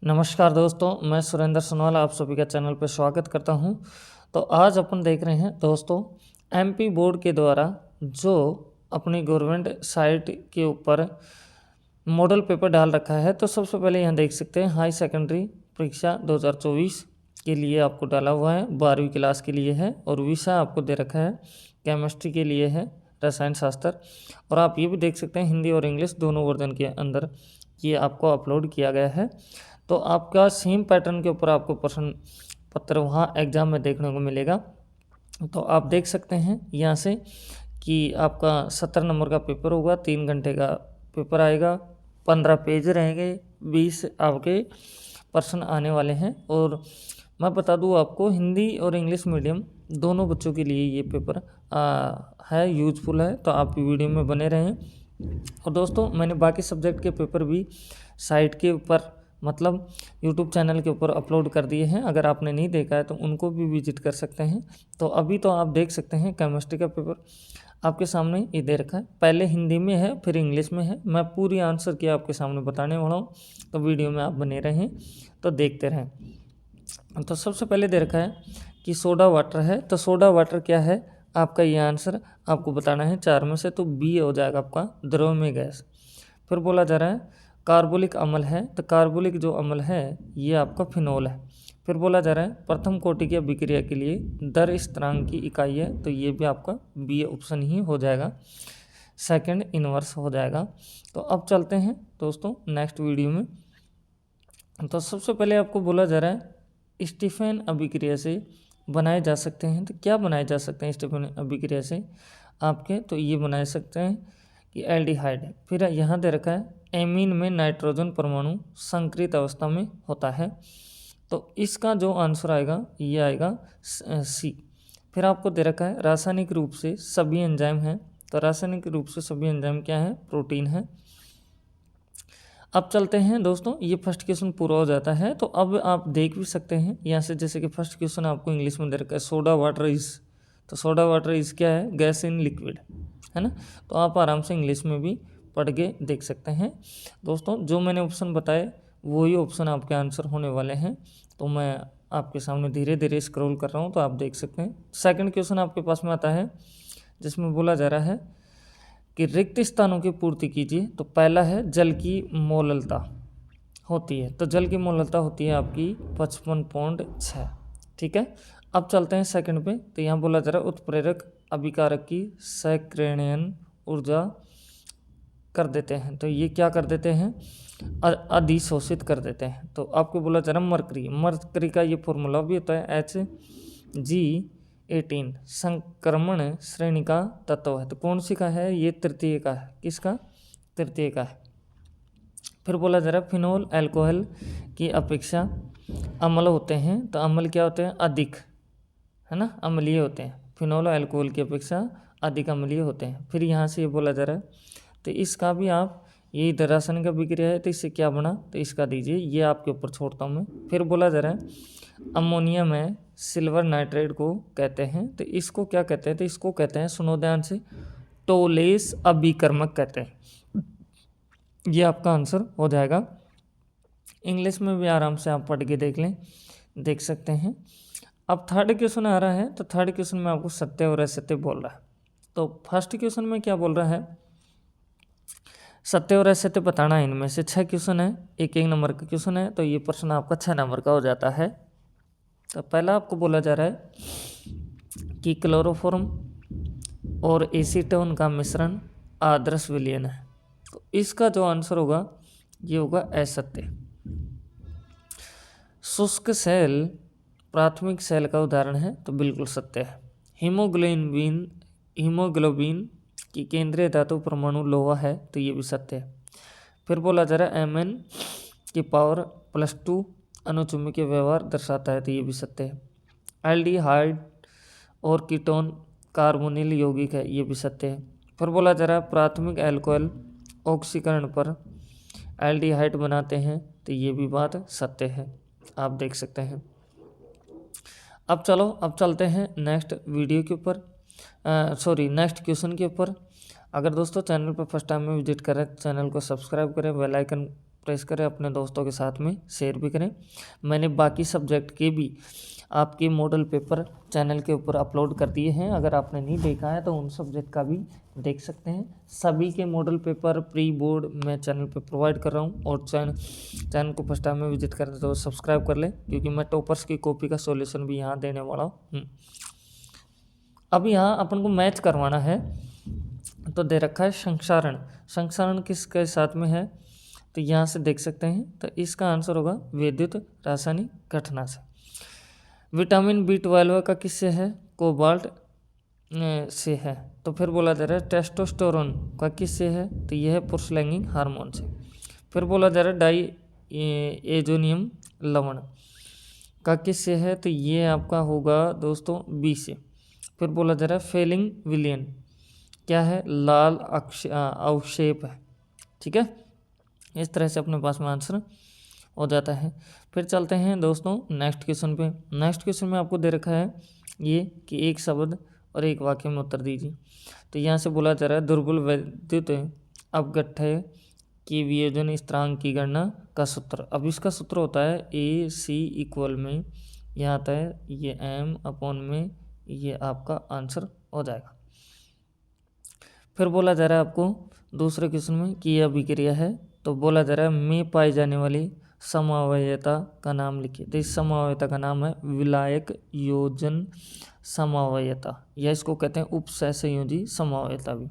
नमस्कार दोस्तों, मैं सुरेंद्र सोनवाल आप सभी का चैनल पर स्वागत करता हूं। तो आज अपन देख रहे हैं दोस्तों, एमपी बोर्ड के द्वारा जो अपनी गवर्नमेंट साइट के ऊपर मॉडल पेपर डाल रखा है। तो सबसे पहले यहाँ देख सकते हैं हाई सेकेंडरी परीक्षा 2024 के लिए आपको डाला हुआ है, 12वीं क्लास के लिए है और विषय आपको दे रखा है केमिस्ट्री के लिए है, रसायन शास्त्र। और आप ये भी देख सकते हैं हिंदी और इंग्लिश दोनों वर्जन के अंदर ये आपको अपलोड किया गया है। तो आपका सेम पैटर्न के ऊपर आपको प्रश्न पत्र वहाँ एग्ज़ाम में देखने को मिलेगा। तो आप देख सकते हैं यहाँ से कि आपका 70 नंबर का पेपर होगा, 3 घंटे का पेपर आएगा, 15 पेज रहेंगे, 20 आपके प्रश्न आने वाले हैं। और मैं बता दूँ आपको, हिंदी और इंग्लिश मीडियम दोनों बच्चों के लिए ये पेपर है, यूजफुल है। तो आप वीडियो में बने रहें। और दोस्तों, मैंने बाकी सब्जेक्ट के पेपर भी साइट के ऊपर मतलब यूट्यूब चैनल के ऊपर अपलोड कर दिए हैं। अगर आपने नहीं देखा है तो उनको भी विजिट कर सकते हैं। तो अभी तो आप देख सकते हैं केमिस्ट्री का पेपर आपके सामने ये दे रखा है, पहले हिंदी में है फिर इंग्लिश में है। मैं पूरी आंसर की आपके सामने बताने वाला हूँ, तो वीडियो में आप बने रहें, तो देखते रहें। तो सबसे पहले दे रखा है कि सोडा वाटर है। तो सोडा वाटर क्या है, आपका ये आंसर आपको बताना है 4 में से, तो बी हो जाएगा आपका द्रव्यमय गैस। फिर बोला जा रहा है कार्बोलिक अम्ल है। तो कार्बोलिक जो अम्ल है ये आपका फिनोल है। फिर बोला जा रहा है प्रथम कोटि की अभिक्रिया के लिए दर स्थिरांक की इकाई है। तो ये भी आपका बी ऑप्शन ही हो जाएगा, सेकंड इनवर्स हो जाएगा। तो अब चलते हैं दोस्तों नेक्स्ट वीडियो में। तो सबसे पहले आपको बोला जा रहा है स्टीफन अभिक्रिया से बनाए जा सकते हैं। तो क्या बनाए जा सकते हैं स्टीफन अभिक्रिया से आपके, तो ये बनाए सकते हैं कि एल्डिहाइड। फिर यहाँ दे रखा है एमीन में नाइट्रोजन परमाणु संकृत अवस्था में होता है। तो इसका जो आंसर आएगा ये आएगा सी। फिर आपको दे रखा है रासायनिक रूप से सभी एंजाइम हैं। तो रासायनिक रूप से सभी एंजाइम क्या है, प्रोटीन है। अब चलते हैं दोस्तों, ये फर्स्ट क्वेश्चन पूरा हो जाता है। तो अब आप देख भी सकते हैं यहाँ से, जैसे कि फर्स्ट क्वेश्चन आपको इंग्लिश में दे रखा है सोडा वाटर इज। तो सोडा वाटर इज क्या है, गैस इन लिक्विड, है ना। तो आप आराम से इंग्लिश में भी पढ़ के देख सकते हैं। दोस्तों, जो मैंने ऑप्शन बताए वही ऑप्शन आपके आंसर होने वाले हैं। तो मैं आपके सामने धीरे धीरे स्क्रॉल कर रहा हूँ, तो आप देख सकते हैं। सेकंड क्वेश्चन आपके पास में आता है जिसमें बोला जा रहा है कि रिक्त स्थानों की पूर्ति कीजिए। तो पहला है जल की मोललता होती है। तो जल की मोललता होती है आपकी 55.6। ठीक है। अब चलते हैं सेकंड पे। तो यहाँ बोला जा रहा है उत्प्रेरक अभिकारक की सक्रियण ऊर्जा कर देते हैं। तो ये क्या कर देते हैं, अधिशोषित कर देते हैं। तो आपको बोला जा रहा है मरकरी। मरकरी का ये फॉर्मूला भी होता है Hg18, संक्रमण श्रेणी का तत्व है। तो कौन सी का है, ये तृतीय का है। किसका, तृतीय का है। फिर बोला जा रहा है फिनोल अल्कोहल की अपेक्षा अम्ल होते हैं। तो अम्ल क्या होते हैं, अधिक, है ना, अम्लीय होते हैं। फिनोल अल्कोहल की अपेक्षा अधिक अम्लीय होते हैं। फिर यहाँ से ये बोला जा रहा है, तो इसका भी आप, ये रासायनिक अभिक्रिया है तो इससे क्या बना, तो इसका दीजिए, ये आपके ऊपर छोड़ता हूँ मैं। फिर बोला जा रहा है अमोनिया में सिल्वर नाइट्रेट को कहते हैं। तो इसको क्या कहते हैं, तो इसको कहते हैं, सुनो ध्यान से, टोलेस अभिकर्मक कहते हैं। ये आपका आंसर हो जाएगा। इंग्लिश में भी आराम से आप पढ़ के देख लें, देख सकते हैं। अब थर्ड क्वेश्चन आ रहा है। तो थर्ड क्वेश्चन में आपको सत्य और असत्य बोल रहा है। तो फर्स्ट क्वेश्चन में क्या बोल रहा है, सत्य और असत्य बताना है। इनमें से 6 क्वेश्चन है, एक नंबर का क्वेश्चन है। तो ये प्रश्न आपका 6 नंबर का हो जाता है। तो पहला आपको बोला जा रहा है कि क्लोरोफॉर्म और एसीटोन का मिश्रण आदर्श विलयन है। तो इसका जो आंसर होगा ये होगा असत्य। शुष्क सेल प्राथमिक सेल का उदाहरण है, तो बिल्कुल सत्य है। हीमोग्लोबिन की केंद्रीय धातु परमाणु लोहा है, तो ये भी सत्य है। फिर बोला जा रहा है Mn की पावर +2 अनुचुंबकीय व्यवहार दर्शाता है, तो ये भी सत्य है। एल्डिहाइड और कीटोन कार्बोनिल यौगिक है, ये भी सत्य है। फिर बोला जा रहा है प्राथमिक अल्कोहल ऑक्सीकरण पर एल्डिहाइड बनाते हैं, तो ये भी बात सत्य है, आप देख सकते हैं। अब चलो, अब चलते हैं नेक्स्ट वीडियो के ऊपर, नेक्स्ट क्वेश्चन के ऊपर। अगर दोस्तों चैनल पर फर्स्ट टाइम में विजिट करें तो चैनल को सब्सक्राइब करें, बेल आइकन प्रेस करें, अपने दोस्तों के साथ में शेयर भी करें। मैंने बाकी सब्जेक्ट के भी आपके मॉडल पेपर चैनल के ऊपर अपलोड कर दिए हैं, अगर आपने नहीं देखा है तो उन सब्जेक्ट का भी देख सकते हैं। सभी के मॉडल पेपर प्री बोर्ड मैं चैनल पे प्रोवाइड कर रहा हूँ, और चैनल को फर्स्ट टाइम में विजिट करें तो सब्सक्राइब कर लें, क्योंकि मैं टॉपर्स की कॉपी का सॉल्यूशन भी यहाँ देने वाला हूँ। अब यहाँ अपन को मैच करवाना है, तो दे रखा है संक्षारण। संक्षारण किसके साथ में है, तो यहाँ से देख सकते हैं, तो इसका आंसर होगा विद्युत रासायनिक घटना से। विटामिन B12 का किससे है, कोबाल्ट से है। तो फिर बोला जा रहा है टेस्टोस्टेरोन का किससे है, तो यह है पुरुष लैंगिक हार्मोन से। फिर बोला जा रहा है डाई एजोनियम लवण का किससे है, तो ये आपका होगा दोस्तों B से। फिर बोला जा रहा है फेलिंग विलियन क्या है, लाल अवक्षेप है। ठीक है, इस तरह से अपने पास में आंसर हो जाता है। फिर चलते हैं दोस्तों नेक्स्ट क्वेश्चन पे। नेक्स्ट क्वेश्चन में आपको दे रखा है ये कि एक शब्द और एक वाक्य में उत्तर दीजिए। तो यहाँ से बोला जा रहा है दुर्बल वैद्युत अपघट्य की वियोजन स्थिरांक की गणना का सूत्र। अब इसका सूत्र होता है AC इक्वल में यहाँ आता है ये M/, में ये आपका आंसर हो जाएगा। फिर बोला जा रहा है आपको दूसरे क्वेश्चन में कि यह अभिक्रिया है, तो बोला जा रहा है में पाई जाने वाली समवायता का नाम लिखिए। तो इस समवायता का नाम है विलायक योजन समवायता, या इसको कहते हैं उपसहसंयोजी समवायता भी।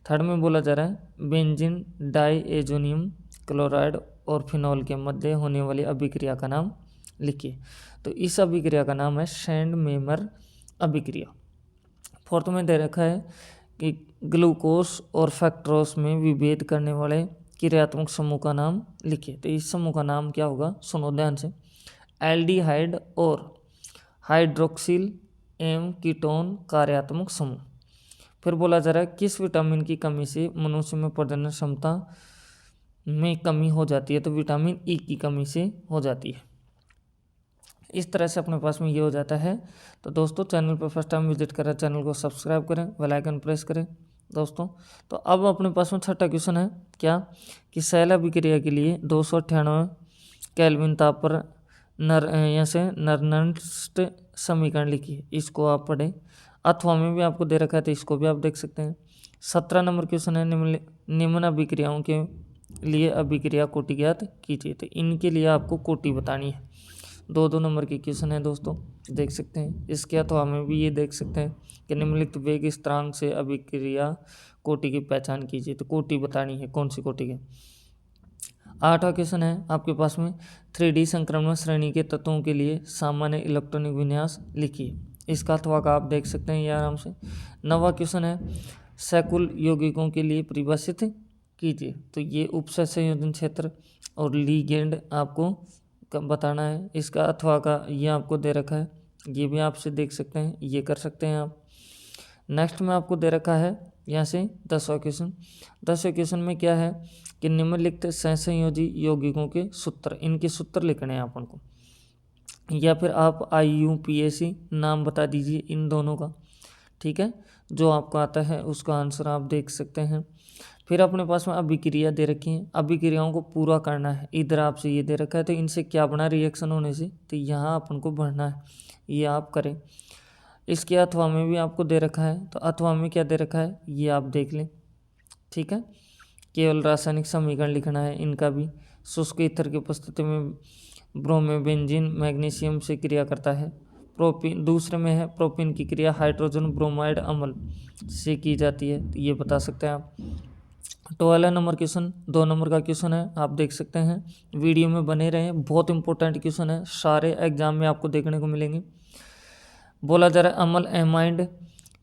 थर्ड में बोला जा रहा है बेंजीन डाईएजोनियम क्लोराइड और फिनॉल के मध्य होने वाली अभिक्रिया का नाम लिखिए। तो इस अभिक्रिया का नाम है सैंड मेमर अभिक्रिया। फोर्थ में दे रखा है कि ग्लूकोस और फ्रक्टोज में विभेद करने वाले क्रियात्मक समूह का नाम लिखिए। तो इस समूह का नाम क्या होगा, सुनो ध्यान से, एल्डिहाइड और हाइड्रोक्सिल एवं कीटोन कार्यात्मक समूह। फिर बोला जा रहा है किस विटामिन की कमी से मनुष्य में प्रजनन क्षमता में कमी हो जाती है, तो विटामिन E की कमी से हो जाती है। इस तरह से अपने पास में ये हो जाता है। तो दोस्तों चैनल पर फर्स्ट टाइम विजिट करें, चैनल को सब्सक्राइब करें, बेल आइकन प्रेस करें दोस्तों। तो अब अपने पास में छठा क्वेश्चन है क्या, कि सैल अभिक्रिया के लिए 298 केल्विन ताप पर यहाँ से नर्नस्ट समीकरण लिखिए। इसको आप पढ़ें, अथवा में भी आपको दे रखा है तो इसको भी आप देख सकते हैं। 17 नंबर क्वेश्चन है निम्न अभिक्रियाओं के लिए अभिक्रिया कोटि ज्ञात कीजिए। तो इनके लिए आपको कोटि बतानी है। 2 नंबर के क्वेश्चन है दोस्तों, देख सकते हैं। इसके अथवा में भी ये देख सकते हैं कि निम्नलिखित वेग स्थिरांक से अभिक्रिया कोटि की पहचान कीजिए। तो कोटि बतानी है, कौन सी कोटि के। 8वां क्वेश्चन है आपके पास में 3D संक्रमण श्रेणी के तत्वों के लिए सामान्य इलेक्ट्रॉनिक विन्यास लिखिए। इसका अथवा का आप देख सकते हैं ये आराम से। 9वां क्वेश्चन है सैकुल यौगिकों के लिए परिभाषित कीजिए। तो ये उपसंयोजन क्षेत्र और लीगेंड आपको बताना है। इसका अथवा का ये आपको दे रखा है, ये भी आपसे देख सकते हैं, ये कर सकते हैं आप। नेक्स्ट में आपको दे रखा है यहाँ से 10वां क्वेश्चन। 10वें क्वेश्चन में क्या है कि निम्नलिखित सहसंयोजी यौगिकों के सूत्र, इनके सूत्र लिखने हैं अपन को, या फिर आप IUPAC नाम बता दीजिए इन दोनों का। ठीक है, जो आपको आता है उसका आंसर आप देख सकते हैं। फिर अपने पास में अभिक्रिया दे रखी है, अभिक्रियाओं को पूरा करना है। इधर आपसे ये दे रखा है तो इनसे क्या बना रिएक्शन होने से, तो यहाँ अपन को बढ़ना है, ये आप करें। इसके अथवा में भी आपको दे रखा है, तो अथवा में क्या दे रखा है ये आप देख लें। ठीक है, केवल रासायनिक समीकरण लिखना है इनका भी। शुष्क ईथर की उपस्थिति में ब्रोमोबेंजीन मैग्नीशियम से क्रिया करता है। प्रोपीन दूसरे में है प्रोपीन की क्रिया हाइड्रोजन ब्रोमाइड अम्ल से की जाती है, तो ये बता सकते हैं आप। 12 नंबर क्वेश्चन 2 नंबर का क्वेश्चन है, आप देख सकते हैं। वीडियो में बने रहें, बहुत इंपॉर्टेंट क्वेश्चन है, सारे एग्जाम में आपको देखने को मिलेंगे। बोला जा रहा है अम्ल एमाइड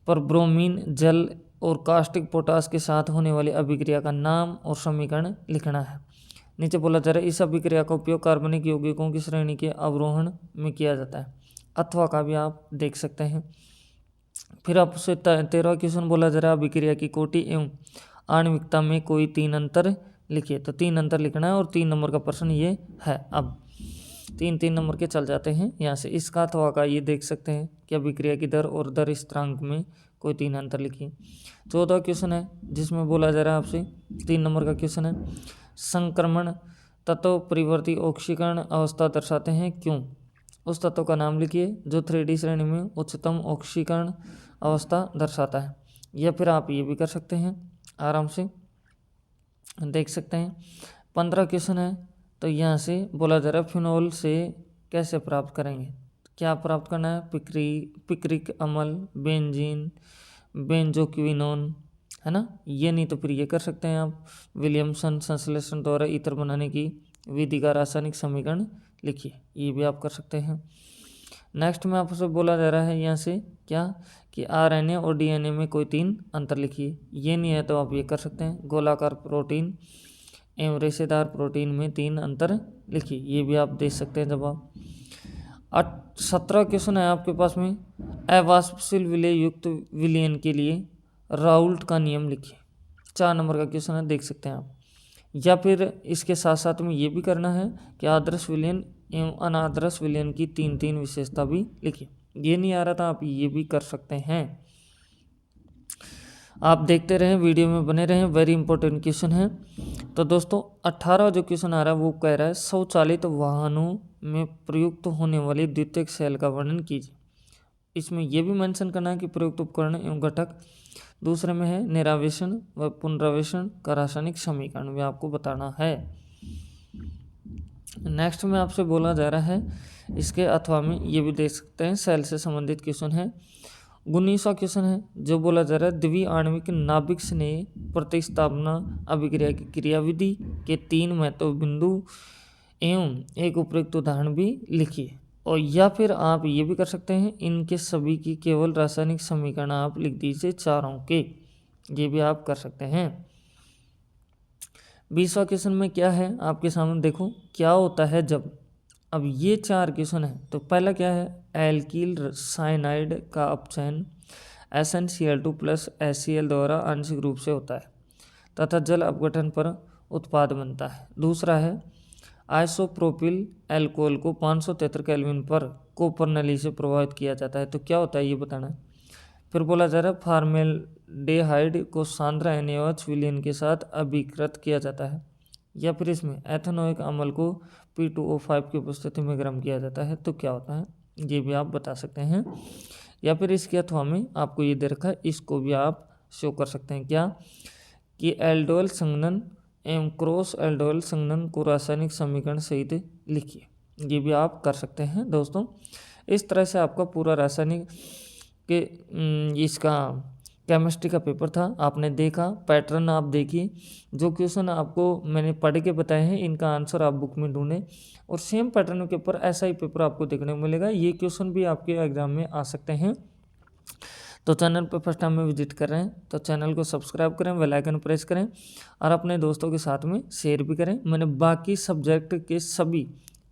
पर ब्रोमीन जल और कास्टिक पोटास के साथ होने वाली अभिक्रिया का नाम और समीकरण लिखना है। नीचे बोला जा रहा है इस अभिक्रिया का उपयोग कार्बनिक यौगिकों की श्रेणी के अवरोहण में किया जाता है। अथवा का भी आप देख सकते हैं। फिर आपसे 13वां क्वेश्चन बोला जा रहा है अभिक्रिया की कोटि एवं आणविकता में कोई 3 अंतर लिखिए। तो 3 अंतर लिखना है, और 3 नंबर का प्रश्न ये है। अब 3 नंबर के चल जाते हैं यहाँ से। इसका अथवा का ये देख सकते हैं कि अभिक्रिया की दर और दर स्थिरांक में कोई 3 अंतर लिखिए। 14वां क्वेश्चन है जिसमें बोला जा रहा है आपसे 3 नंबर का क्वेश्चन है संक्रमण तत्व परिवर्ती ऑक्सीकरण अवस्था दर्शाते हैं, क्यों? उस तत्व का नाम लिखिए जो 3D श्रेणी में उच्चतम ऑक्सीकरण अवस्था दर्शाता है। या फिर आप ये भी कर सकते हैं, आराम से देख सकते हैं। 15 क्वेश्चन है, तो यहाँ से बोला जा रहा है फिनोल से कैसे प्राप्त करेंगे। क्या प्राप्त करना है? पिक्रिक अम्ल, बेंजीन, बेंजोक्विनोन, है ना। ये नहीं तो फिर ये कर सकते हैं आप, विलियमसन संश्लेषण द्वारा ईथर बनाने की विधि का रासायनिक समीकरण लिखिए, ये भी आप कर सकते हैं। नेक्स्ट में आपसे बोला जा रहा है यहाँ से क्या कि RNA और DNA में कोई 3 अंतर लिखिए। ये नहीं है तो आप ये कर सकते हैं, गोलाकार प्रोटीन एवं रेशेदार प्रोटीन में 3 अंतर लिखिए, ये भी आप दे सकते हैं जवाब। 17 क्वेश्चन है आपके पास में। अवाष्पशील विलय युक्त विलयन के लिए राउल्ट का नियम लिखिए। 4 नंबर का क्वेश्चन है, देख सकते हैं आप। या फिर इसके साथ साथ में ये भी करना है कि आदर्श विलयन एवं अनादर्श विलयन की 3 विशेषता भी लिखिए। ये नहीं आ रहा था, आप ये भी कर सकते हैं। आप देखते रहें, वीडियो में बने रहें, वेरी इंपॉर्टेंट क्वेश्चन है। तो दोस्तों 18 जो क्वेश्चन आ रहा है वो कह रहा है स्वचालित वाहनों में प्रयुक्त होने वाली द्वितीयक सेल का वर्णन कीजिए। इसमें यह भी मेंशन करना है कि प्रयुक्त उपकरण एवं घटक। दूसरे में है निरावेशन व पुनरावेशन का रासायनिक समीकरण भी आपको बताना है। नेक्स्ट में आपसे बोला जा रहा है इसके अथवा में ये भी देख सकते हैं, सेल से संबंधित क्वेश्चन है। 19वां क्वेश्चन है जो बोला जा रहा है द्विआण्विक नाभिक स्नेह प्रतिस्थापना अभिक्रिया की क्रियाविधि के 3 महत्वपूर्ण बिंदु एवं एक उपयुक्त उदाहरण भी लिखिए। और या फिर आप ये भी कर सकते हैं, इनके सभी की केवल रासायनिक समीकरण आप लिख दीजिए चारों के, ये भी आप कर सकते हैं। 20वां क्वेश्चन में क्या है आपके सामने, देखो क्या होता है जब। अब ये 4 क्वेश्चन है, तो पहला क्या है, एल्कील साइनाइड का अपचयन SnCl2 प्लस HCl द्वारा आंशिक रूप से होता है तथा जल अपघटन पर उत्पाद बनता है। दूसरा है आइसोप्रोपिल एल्कोहल को 573 केल्विन पर कॉपर नली से प्रभावित किया जाता है, तो क्या होता है ये बताना है। फिर बोला जा रहा है फॉर्मेल्डेहाइड को सांद्र NaOH विलयन के साथ अभिकृत किया जाता है। या फिर इसमें एथेनोइक अम्ल को P2O5 की उपस्थिति में गर्म किया जाता है, तो क्या होता है ये भी आप बता सकते हैं। या फिर इसके अथवा में आपको ये दे रखा है, इसको भी आप शो कर सकते हैं क्या कि एल्डोल संघनन एवं क्रॉस एल्डोल संघनन को रासायनिक समीकरण सहित लिखिए, ये भी आप कर सकते हैं। दोस्तों इस तरह से आपका पूरा रासायनिक के इसका केमिस्ट्री का पेपर था, आपने देखा, पैटर्न आप देखिए। जो क्वेश्चन आपको मैंने पढ़ के बताए हैं इनका आंसर आप बुक में ढूंढें और सेम पैटर्न के ऊपर ऐसा ही पेपर आपको देखने को मिलेगा। ये क्वेश्चन भी आपके एग्जाम में आ सकते हैं। तो चैनल पर फर्स्ट टाइम में विजिट कर रहे हैं तो चैनल को सब्सक्राइब करें, बेल आइकन प्रेस करें और अपने दोस्तों के साथ में शेयर भी करें। मैंने बाकी सब्जेक्ट के सभी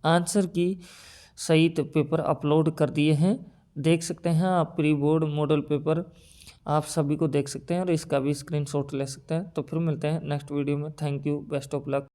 आंसर की सहित पेपर अपलोड कर दिए हैं, देख सकते हैं आप। प्री बोर्ड मॉडल पेपर आप सभी को देख सकते हैं और इसका भी स्क्रीनशॉट ले सकते हैं। तो फिर मिलते हैं नेक्स्ट वीडियो में। Thank you, best of luck.